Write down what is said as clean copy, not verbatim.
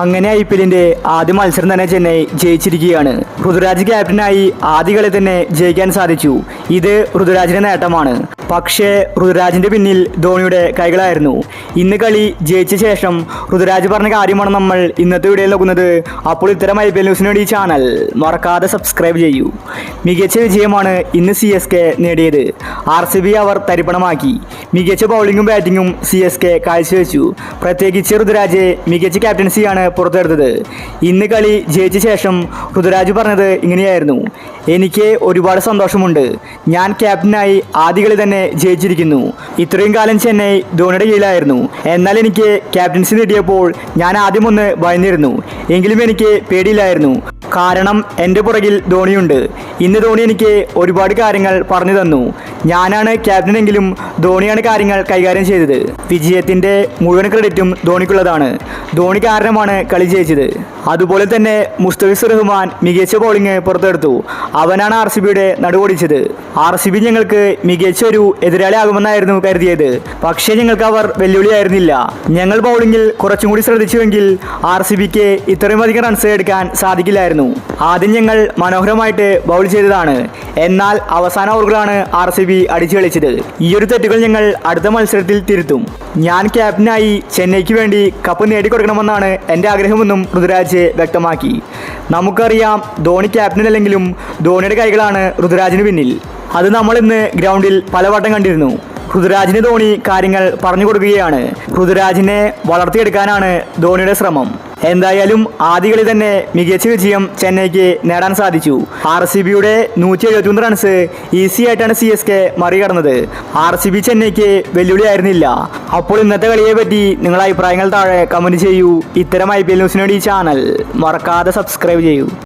അങ്ങനെ IPLന്റെ ആദ്യ മത്സരം തന്നെ ചെന്നൈ ജയിച്ചിരിക്കുകയാണ്. ഋതുരാജ് ക്യാപ്റ്റനായി ആദ്യ കളി തന്നെ ജയിക്കാൻ സാധിച്ചു. ഇത് ഋതുരാജിന്റെ നേട്ടമാണ്. പക്ഷേ ഋതുരാജിന്റെ പിന്നിൽ ധോണിയുടെ കൈകളായിരുന്നു. ഇന്ന് കളി ജയിച്ച ശേഷം ഋതുരാജ് പറഞ്ഞ കാര്യമാണ് നമ്മൾ ഇന്നത്തെ വീഡിയോയിൽ നോക്കുന്നത്. അപ്പോൾ ഇത്തരം IPL ന്യൂസിന് വേണ്ടി ഈ ചാനൽ മറക്കാതെ സബ്സ്ക്രൈബ് ചെയ്യൂ. മികച്ച വിജയമാണ് ഇന്ന് CSK നേടിയത്. RCB അവർ തരിപ്പണമാക്കി. മികച്ച ബൗളിങ്ങും ബാറ്റിങ്ങും CSK കാഴ്ചവെച്ചു. പ്രത്യേകിച്ച് ഋതുരാജ് മികച്ച ക്യാപ്റ്റൻസിയാണ് പുറത്തെടുത്തത്. ഇന്ന് കളി ജയിച്ച ശേഷം ഋതുരാജ് പറഞ്ഞത് ഇങ്ങനെയായിരുന്നു: എനിക്ക് ഒരുപാട് സന്തോഷമുണ്ട്. ഞാൻ ക്യാപ്റ്റനായി ആദ്യ കളി തന്നെ ജയിച്ചിരിക്കുന്നു. ഇത്രയും കാലം ചെന്നൈ ധോണിയുടെ കീഴിലായിരുന്നു. എന്നാൽ എനിക്ക് ക്യാപ്റ്റൻസി നേടിയപ്പോൾ ഞാൻ ആദ്യം ഒന്ന് ഭയന്നിരുന്നു. എങ്കിലും എനിക്ക് പേടിയില്ലായിരുന്നു. കാരണം എൻ്റെ പുറകിൽ ധോണിയുണ്ട്. ഇന്ന് ധോണി എനിക്ക് ഒരുപാട് കാര്യങ്ങൾ പറഞ്ഞു തന്നു. ഞാനാണ് ക്യാപ്റ്റനെങ്കിലും ധോണിയാണ് കാര്യങ്ങൾ കൈകാര്യം ചെയ്തത്. വിജയത്തിൻ്റെ മുഴുവൻ ക്രെഡിറ്റും ധോണിക്കുള്ളതാണ്. ധോണി കാരണമാണ് കളി ജയിച്ചത്. അതുപോലെ തന്നെ മുസ്തഫിസുർ റഹ്മാൻ മികച്ച ബൗളിംഗ് പുറത്തെടുത്തു. അവനാണ് RCBയുടെ നടുവൊടിച്ചത്. RCB ഞങ്ങൾക്ക് മികച്ച ഒരു എതിരാളിയാകുമെന്നായിരുന്നു കരുതിയത്. പക്ഷേ ഞങ്ങൾക്ക് അവർ വെല്ലുവിളിയായിരുന്നില്ല. ഞങ്ങൾ ബൗളിങ്ങിൽ കുറച്ചും കൂടി ശ്രദ്ധിച്ചുവെങ്കിൽ RCBക്ക് ഇത്രയും അധികം റൺസ് എടുക്കാൻ സാധിക്കില്ലായിരുന്നു. ആദ്യം ഞങ്ങൾ മനോഹരമായിട്ട് ബൗൾ ചെയ്തതാണ്. എന്നാൽ അവസാന ഓവറുകളാണ് RCB അടിച്ചു കളിച്ചത്. ഈ ഒരു തെറ്റുകൾ ഞങ്ങൾ അടുത്ത മത്സരത്തിൽ തിരുത്തും. ഞാൻ ക്യാപ്റ്റനായി ചെന്നൈക്ക് വേണ്ടി കപ്പ് നേടിക്കൊടുക്കണമെന്നാണ് എൻ്റെ ആഗ്രഹമെന്നും ഋതുരാജ് വ്യക്തമാക്കി. നമുക്കറിയാം, ധോണി ക്യാപ്റ്റനല്ലെങ്കിലും ധോണിയുടെ കൈകളാണ് ഋതുരാജിന് പിന്നിൽ. അത് നമ്മൾ ഇന്ന് ഗ്രൗണ്ടിൽ പലവട്ടം കണ്ടിരുന്നു. ഋതുരാജിന് ധോണി കാര്യങ്ങൾ പറഞ്ഞു കൊടുക്കുകയാണ്. ഋതുരാജിനെ വളർത്തിയെടുക്കാനാണ് ധോണിയുടെ ശ്രമം. എന്തായാലും ആദ്യ കളി തന്നെ മികച്ച വിജയം ചെന്നൈക്ക് നേടാൻ സാധിച്ചു. RCBയുടെ 171 റൺസ് ഈസി ആയിട്ടാണ് CSK മറികടന്നത്. RCB ചെന്നൈക്ക് വെല്ലുവിളിയായിരുന്നില്ല. അപ്പോൾ ഇന്നത്തെ കളിയെ പറ്റി നിങ്ങളുടെ അഭിപ്രായങ്ങൾ താഴെ കമന്റ് ചെയ്യൂ. ഇത്തരം IPL ന്യൂസിന് വേണ്ടി ഈ ചാനൽ മറക്കാതെ സബ്സ്ക്രൈബ് ചെയ്യൂ.